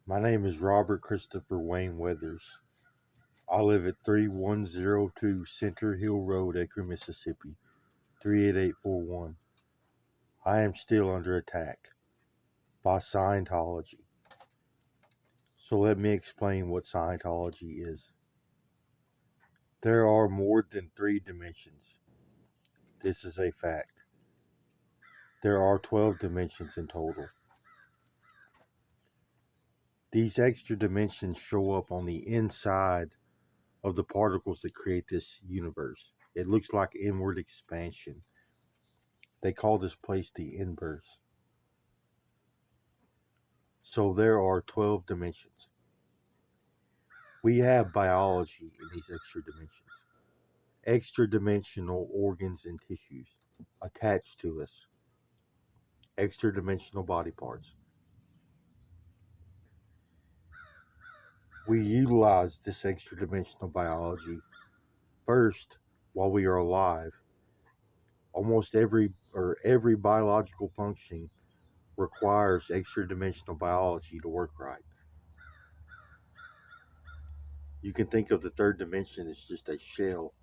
My name is Robert Christopher Wayne Weathers. I live at 3102 Center Hill Road, Acre, Mississippi, 38841. I am still under attack by Scientology. So let me explain what Scientology is. There are more than 3 dimensions. This is a fact. There are 12 dimensions in total. These extra dimensions show up on the inside of the particles that create this universe. It looks like inward expansion. They call this place the inverse. So there are 12 dimensions. We have biology in these extra dimensions. Extra dimensional organs and tissues attached to us. Extra dimensional body parts. We utilize this extra dimensional biology first while we are alive. Almost every biological function requires extra dimensional biology to work right. You can think of the third dimension as just a shell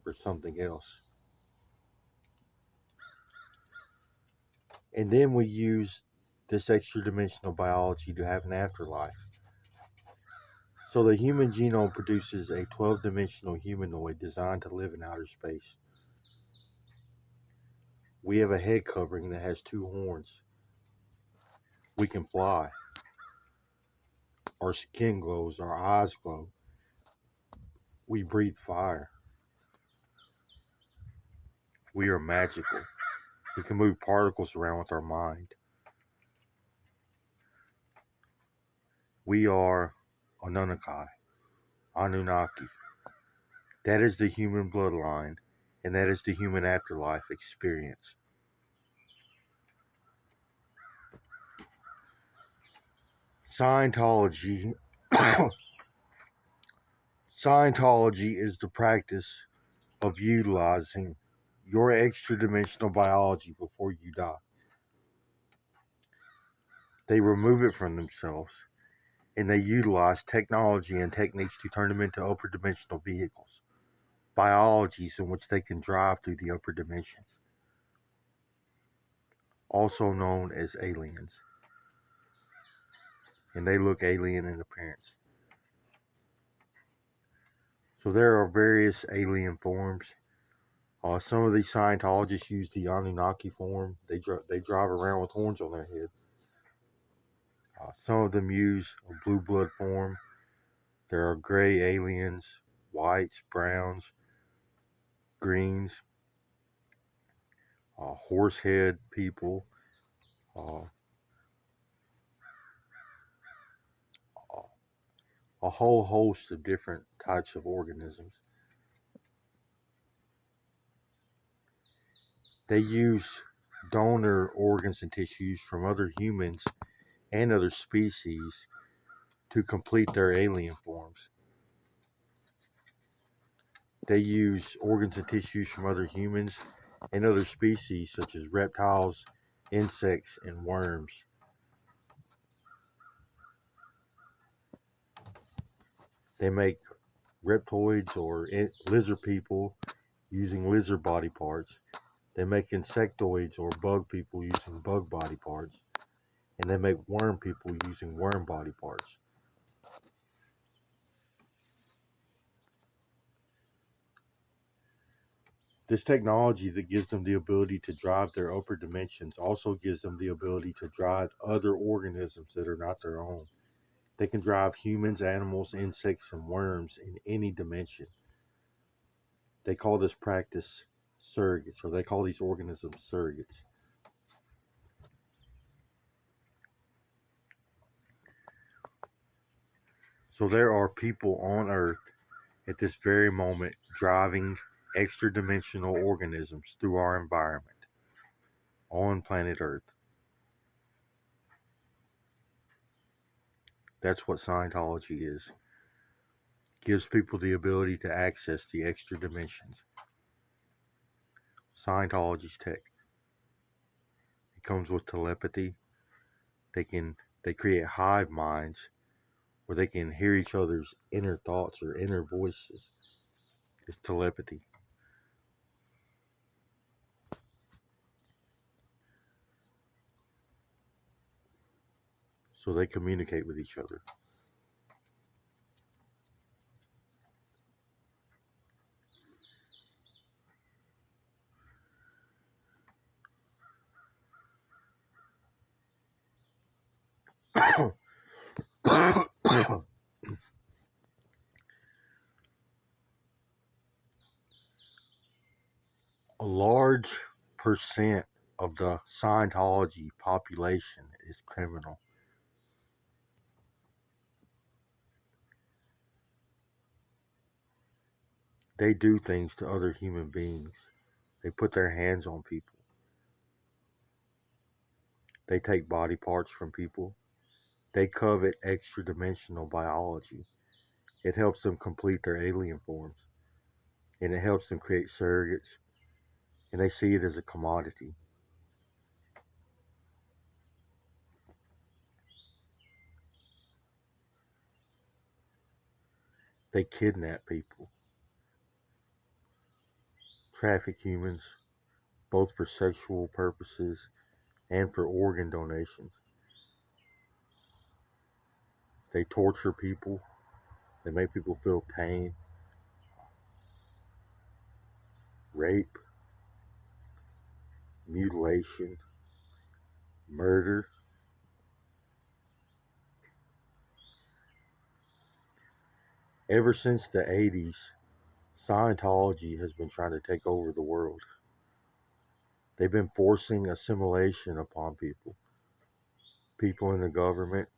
for something else. And then we use this extra dimensional biology to have an afterlife. So the human genome produces a 12-dimensional humanoid designed to live in outer space. We have a head covering that has 2 horns. We can fly. Our skin glows, our eyes glow. We breathe fire. We are magical. We can move particles around with our mind. We are Anunnaki. That is the human bloodline, and that is the human afterlife experience. Scientology Scientology is the practice of utilizing your extra dimensional biology before you die. They remove it from themselves and they utilize technology and techniques to turn them into upper dimensional vehicles, biologies in which they can drive through the upper dimensions, also known as aliens. And they look alien in appearance. So there are various alien forms. Some of these Scientologists use the Anunnaki form. They drive around with horns on their head. Some of them use a blue blood form. There are gray aliens, whites, browns, greens, horse head people, uh, a whole host of different types of organisms. They use donor organs and tissues from other humans and other species to complete their alien forms. They use organs and tissues from other humans and other species such as reptiles, insects, and worms. They make reptoids or lizard people using lizard body parts. They make insectoids or bug people using bug body parts. And they make worm people using worm body parts. This technology that gives them the ability to drive their upper dimensions also gives them the ability to drive other organisms that are not their own. They can drive humans, animals, insects, and worms in any dimension. They call this practice surrogates, or they call these organisms surrogates. So there are people on Earth at this very moment driving extra dimensional organisms through our environment on planet Earth. That's what Scientology is. Gives people the ability to access the extra dimensions. Scientology's tech. It comes with telepathy. They create hive minds where they can hear each other's inner thoughts or inner voices. It's telepathy. So they communicate with each other. A large percent of the Scientology population is criminal. They do things to other human beings. They put their hands on people. They take body parts from people. They covet extra dimensional biology. It helps them complete their alien forms. And it helps them create surrogates. And they see it as a commodity. They kidnap people, traffic humans, both for sexual purposes and for organ donations. They torture people. They make people feel pain, rape, mutilation, murder. Ever since the 80s, Scientology has been trying to take over the world. They've been forcing assimilation upon people, people in the government,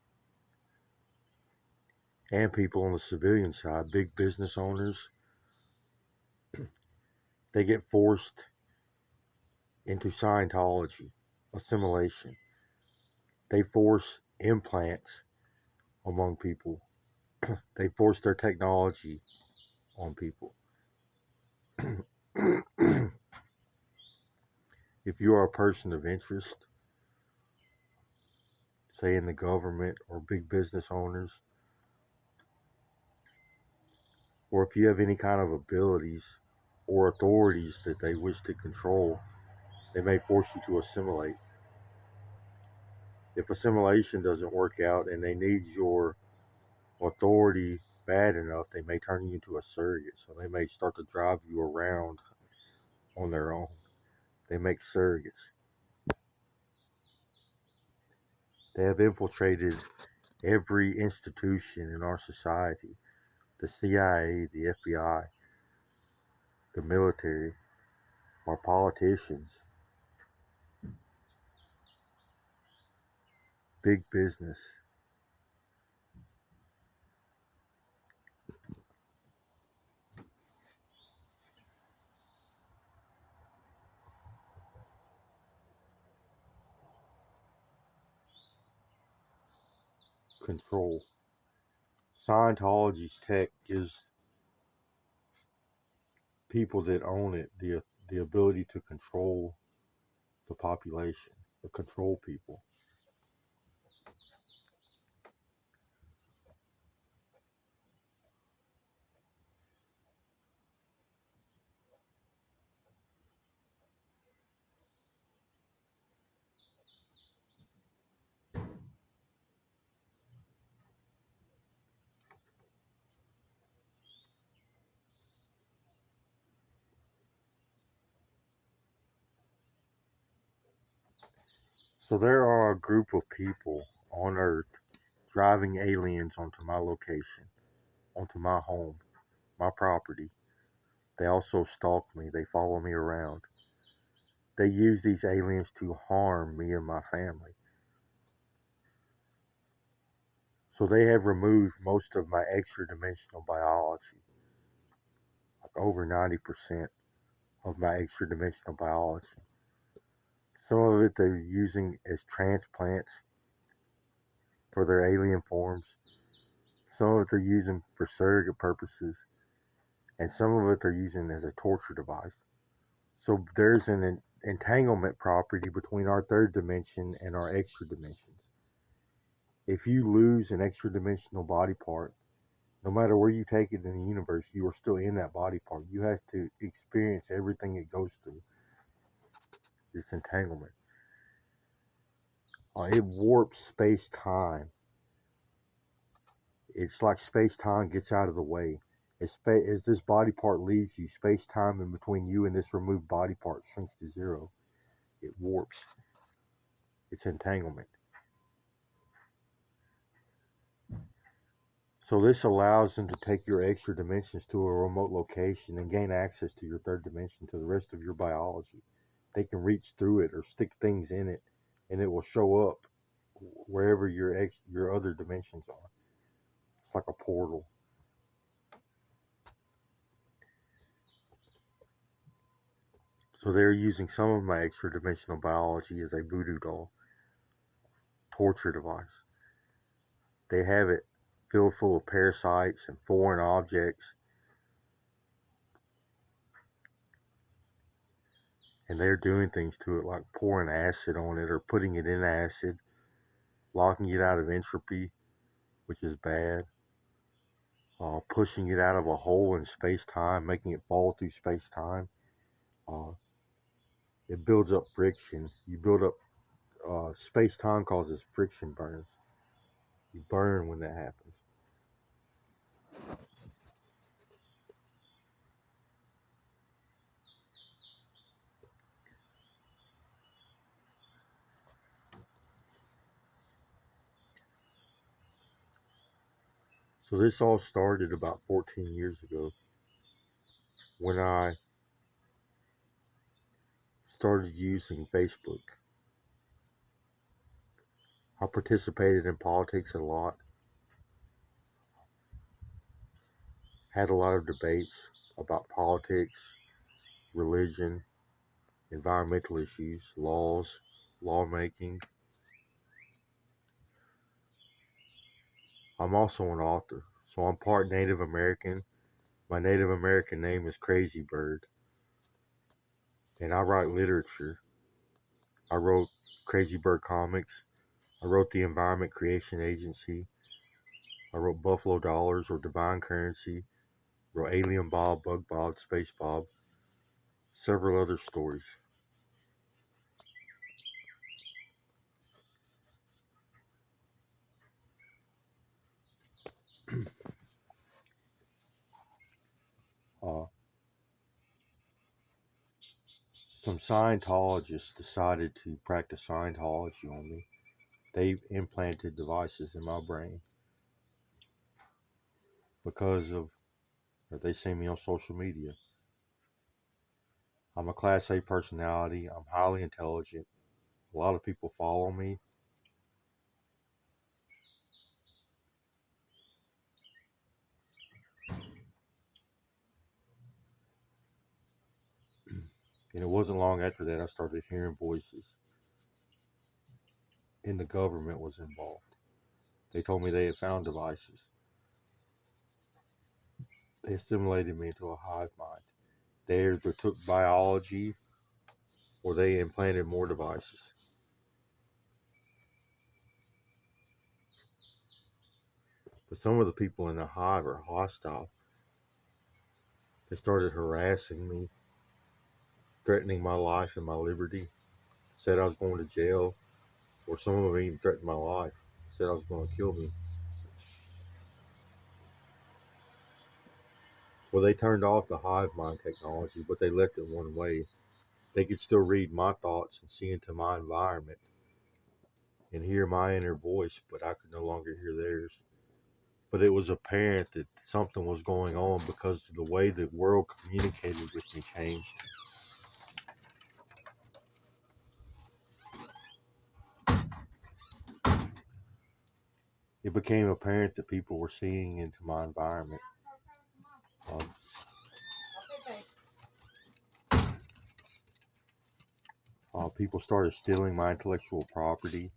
and people on the civilian side, big business owners. They get forced into Scientology, assimilation. They force implants among people. They force their technology on people. If you are a person of interest, say in the government or big business owners, or if you have any kind of abilities or authorities that they wish to control, they may force you to assimilate. If assimilation doesn't work out and they need your authority bad enough, they may turn you into a surrogate. So they may start to drive you around on their own. They make surrogates. They have infiltrated every institution in our society: the CIA, the FBI, the military, our politicians, big business, control. Scientology's tech gives people that own it the ability to control the population, to control people. So there are a group of people on Earth driving aliens onto my location, onto my home, my property. They also stalk me, they follow me around. They use these aliens to harm me and my family. So they have removed most of my extra dimensional biology, like over 90% of my extra dimensional biology. Some of it they're using as transplants for their alien forms. Some of it they're using for surrogate purposes. And some of it they're using as a torture device. So there's an entanglement property between our third dimension and our extra dimensions. If you lose an extra dimensional body part, no matter where you take it in the universe, you are still in that body part. You have to experience everything it goes through. This entanglement. It warps space time. It's like space time gets out of the way. As this body part leaves you, space time in between you and this removed body part shrinks to zero. It warps. It's entanglement. So this allows them to take your extra dimensions to a remote location and gain access to your third dimension, to the rest of your biology. They can reach through it or stick things in it, and it will show up wherever your other dimensions are. It's like a portal. So they're using some of my extra dimensional biology as a voodoo doll, torture device. They have it filled full of parasites and foreign objects, and they're doing things to it like pouring acid on it or putting it in acid, locking it out of entropy, which is bad, pushing it out of a hole in space-time, making it fall through space-time. Uh, it builds up friction. You build up, space-time causes friction burns. You burn when that happens. So this all started about 14 years ago when I started using Facebook. I participated in politics a lot, had a lot of debates about politics, religion, environmental issues, laws, lawmaking. I'm also an author, so I'm part Native American. My Native American name is Crazy Bird, and I write literature. I wrote Crazy Bird Comics. I wrote the Environment Creation Agency. I wrote Buffalo Dollars or Divine Currency. Wrote Alien Bob, Bug Bob, Space Bob. Several other stories. Uh, some Scientologists decided to practice Scientology on me. They implanted devices in my brain because of, or they see me on social media. I'm a Class A personality. I'm highly intelligent. A lot of people follow me. And it wasn't long after that I started hearing voices, and the government was involved. They told me they had found devices. They assimilated me into a hive mind. They either took biology or they implanted more devices. But some of the people in the hive are hostile. They started harassing me, threatening my life and my liberty, said I was going to jail, or some of them even threatened my life, said I was going to kill me. Well, they turned off the hive mind technology, but they left it one way. They could still read my thoughts and see into my environment and hear my inner voice, but I could no longer hear theirs. But it was apparent that something was going on because the way the world communicated with me changed. It became apparent that people were seeing into my environment. Um, People started stealing my intellectual property,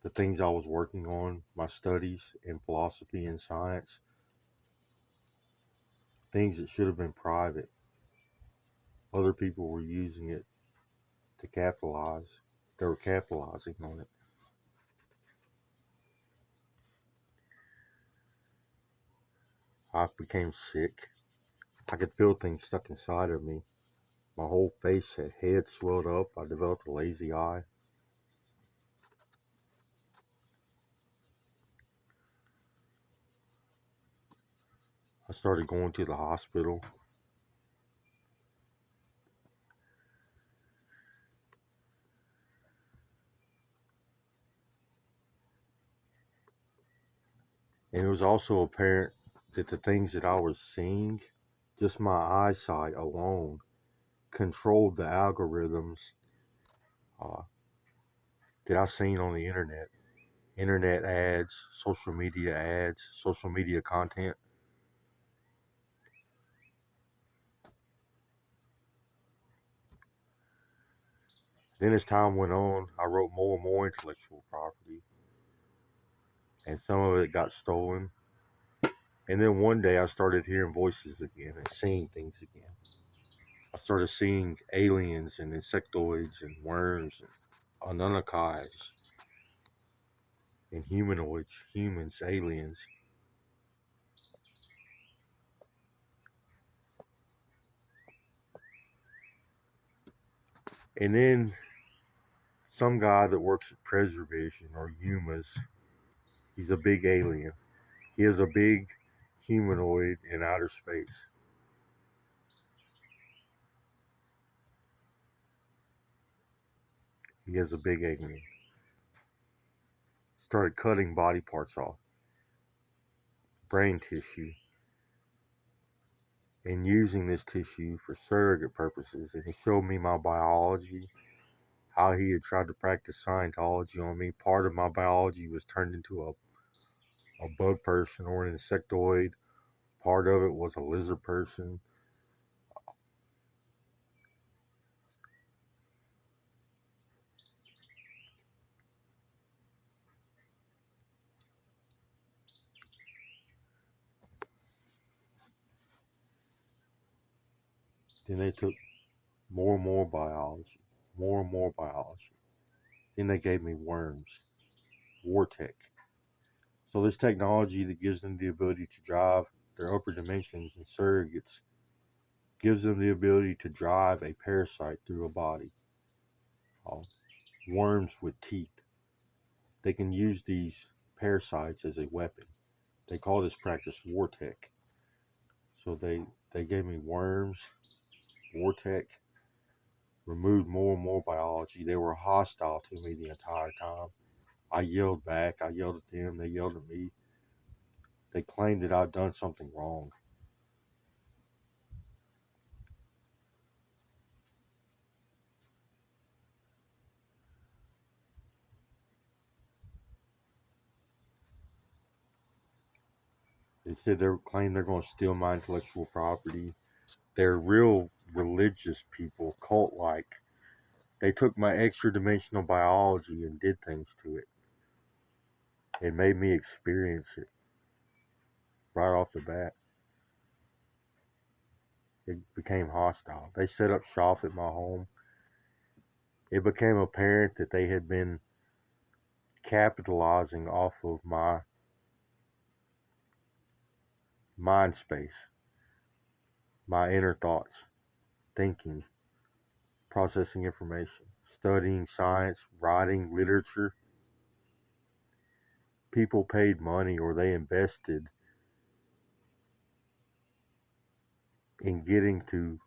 the things I was working on, my studies in philosophy and science, things that should have been private. Other people were using it to capitalize. They were capitalizing on it. I became sick. I could feel things stuck inside of me. My whole face had head swelled up. I developed a lazy eye. I started going to the hospital. And it was also apparent that the things that I was seeing, just my eyesight alone, controlled the algorithms uh, that I seen on the internet. Internet ads, social media content. Then as time went on, I wrote more and more intellectual property, and some of it got stolen. And then one day I started hearing voices again and seeing things again. I started seeing aliens and insectoids and worms and Anunnakis and humanoids, humans, aliens. And then some guy that works at Preservation or Humas, he's a big alien. He is a big humanoid in outer space. He is a big alien. Started cutting body parts off, brain tissue, and using this tissue for surrogate purposes. And he showed me my biology, how he had tried to practice Scientology on me. Part of my biology was turned into a bug person or an insectoid. Part of it was a lizard person. Then they took more and more biology, more and more biology. Then they gave me worms, Vortec. So this technology that gives them the ability to drive their upper dimensions and surrogates gives them the ability to drive a parasite through a body. Uh, Worms with teeth. They can use these parasites as a weapon. They call this practice Vortec. So they gave me worms, Vortec, removed more and more biology. They were hostile to me the entire time. I yelled back. I yelled at them. They yelled at me. They claimed that I'd done something wrong. They said they claimed they're going to steal my intellectual property. They're real religious people, cult like. They took my extra dimensional biology and did things to it. It made me experience it right off the bat. It became hostile. They set up shop at my home. It became apparent that they had been capitalizing off of my mind space, my inner thoughts, thinking, processing information, studying science, writing literature. People paid money or they invested in getting to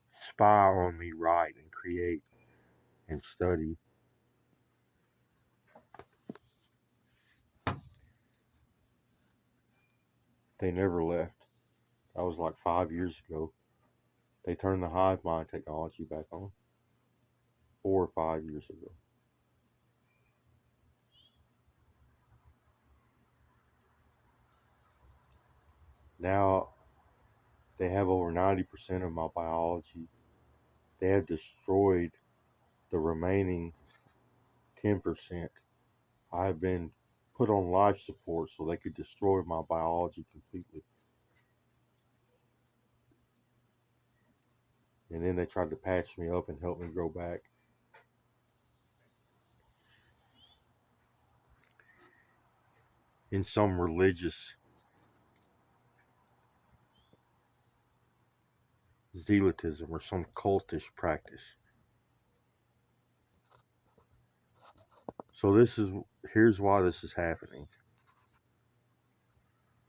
spy on me, write and create and study. They never left. That was like 5 years ago. They turned the hive mind technology back on 4 or 5 years ago. Now they have over 90% of my biology. They have destroyed the remaining 10%. I have been put on life support so they could destroy my biology completely. And then they tried to patch me up and help me grow back. In some religious zealotism or some cultish practice. So here's why this is happening.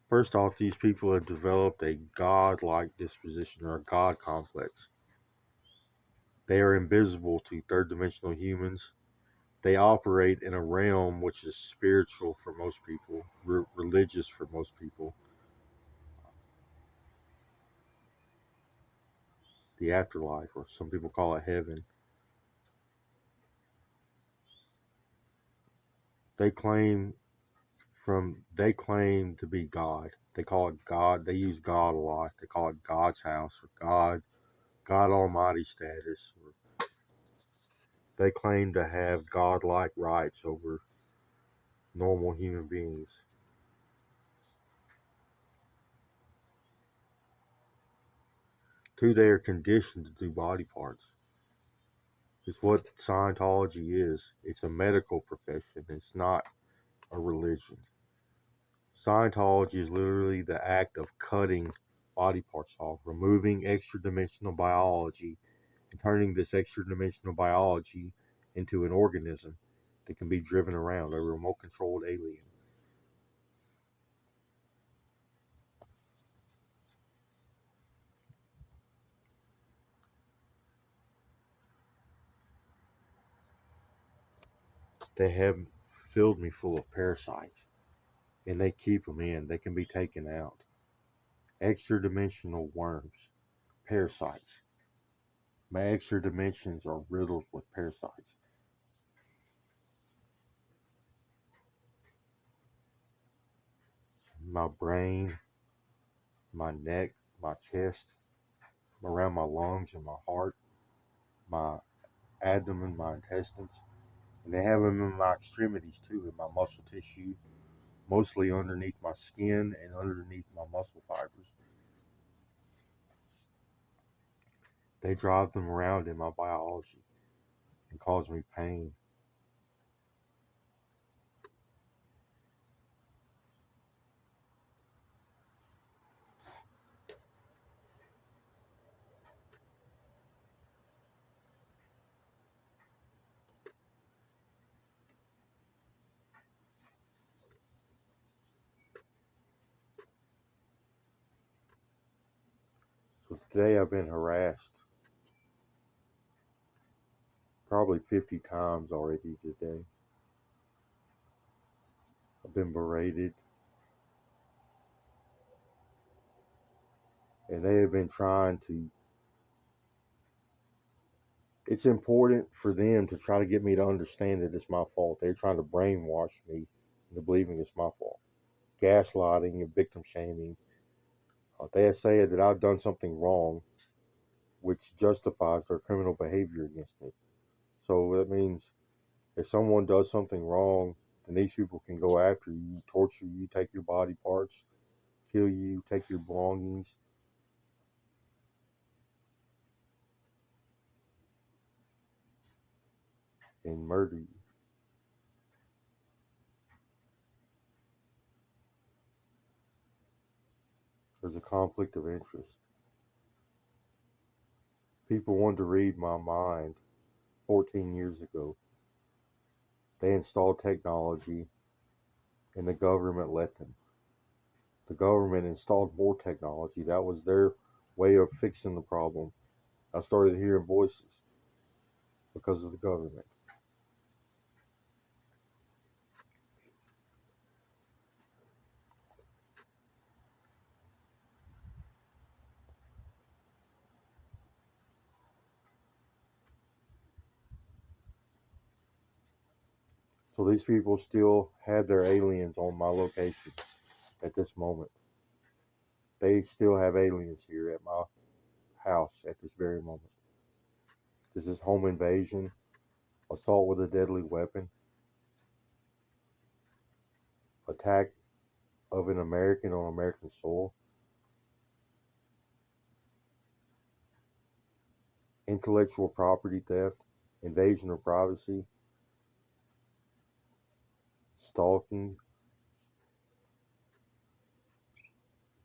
First off, these people have developed a god-like disposition or a god complex. They are invisible to third-dimensional humans. They operate in a realm which is spiritual for most people, religious for most people, the afterlife, or some people call it heaven. They claim to be God. They call it God. They use God a lot. They call it God's house or God Almighty status. They claim to have godlike rights over normal human beings. Two, they are conditioned to do body parts. It's what Scientology is. It's a medical profession. It's not a religion. Scientology is literally the act of cutting body parts off, removing extra dimensional biology, and turning this extra dimensional biology into an organism that can be driven around, a remote controlled alien. They have filled me full of parasites, and they keep them in. They can be taken out. Extra dimensional worms, parasites. My extra dimensions are riddled with parasites. My brain, my neck, my chest, around my lungs and my heart, my abdomen, my intestines. And they have them in my extremities too, in my muscle tissue, mostly underneath my skin and underneath my muscle fibers. They drive them around in my biology and cause me pain. So today I've been harassed probably 50 times already today. I've been berated, and they have been trying to. It's important for them to try to get me to understand that it's my fault. They're trying to brainwash me into believing it's my fault. Gaslighting and victim shaming. They say that I've done something wrong, which justifies their criminal behavior against me. So that means if someone does something wrong, then these people can go after you, torture you, take your body parts, kill you, take your belongings, and murder you. There's a conflict of interest. People wanted to read my mind 14 years ago. They installed technology, and the government let them. The government installed more technology. That was their way of fixing the problem. I started hearing voices because of the government. So these people still had their aliens on my location at this moment. They still have aliens here at my house at this very moment. This is home invasion, assault with a deadly weapon, attack of an American on American soil, intellectual property theft, invasion of privacy, stalking,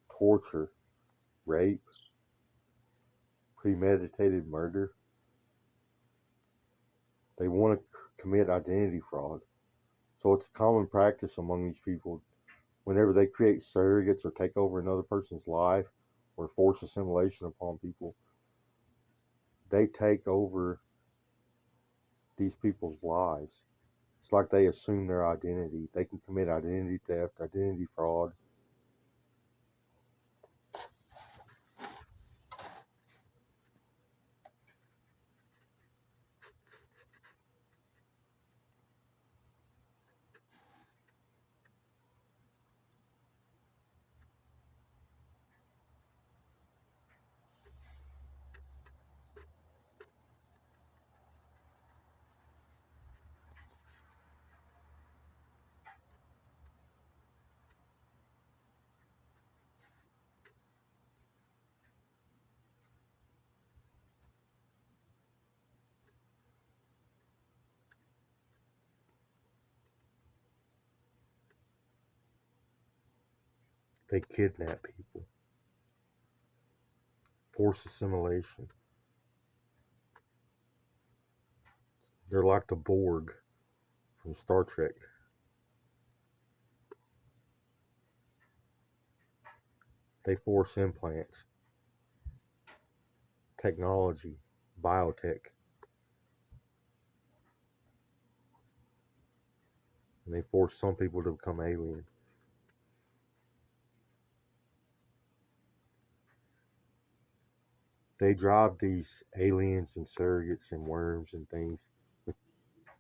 torture, rape, premeditated murder. They want to commit identity fraud. So it's a common practice among these people whenever they create surrogates or take over another person's life or force assimilation upon people, they take over these people's lives. It's like they assume their identity. They can commit identity theft, identity fraud. They kidnap people, force assimilation. They're like the Borg from Star Trek. They force implants, technology, biotech, and they force some people to become alien. They drive these aliens and surrogates and worms and things with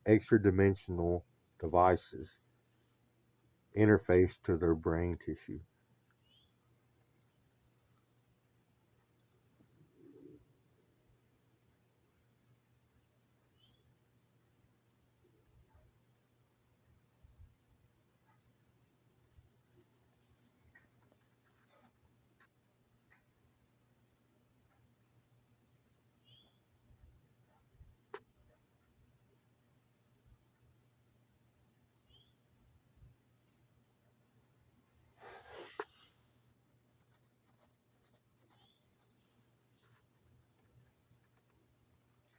extra dimensional devices interface to their brain tissue.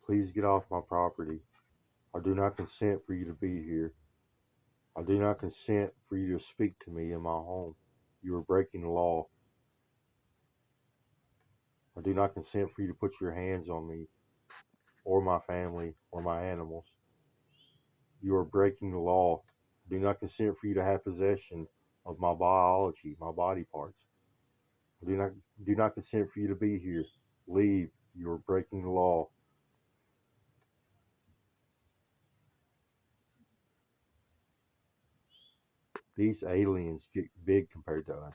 Please get off my property. I do not consent for you to be here. I do not consent for you to speak to me in my home. You are breaking the law. I do not consent for you to put your hands on me or my family or my animals. You are breaking the law. I do not consent for you to have possession of my biology, my body parts. I do not consent for you to be here. Leave. You are breaking the law. These aliens get big compared to us.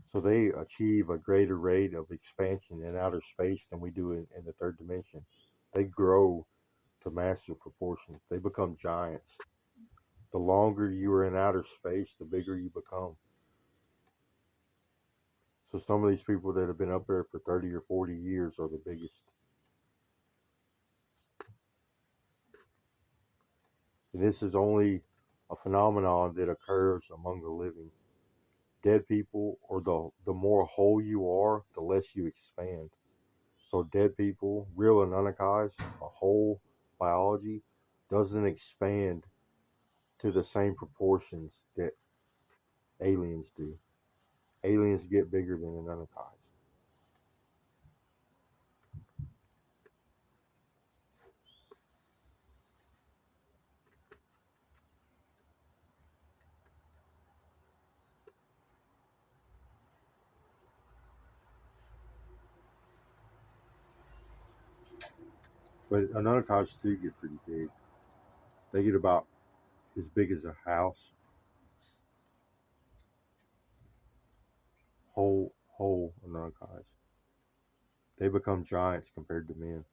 So they achieve a greater rate of expansion in outer space than we do in the third dimension. They grow to massive proportions. They become giants. The longer you are in outer space, the bigger you become. So some of these people that have been up there for 30 or 40 years are the biggest. And this is only a phenomenon that occurs among the living. Dead people, or the more whole you are, the less you expand. So dead people, real Anunnakis, a whole biology, doesn't expand to the same proportions that aliens do. Aliens get bigger than Anunnakis. But Anunnakis do get pretty big. They get about as big as a house. Whole Anunnakis. They become giants compared to men.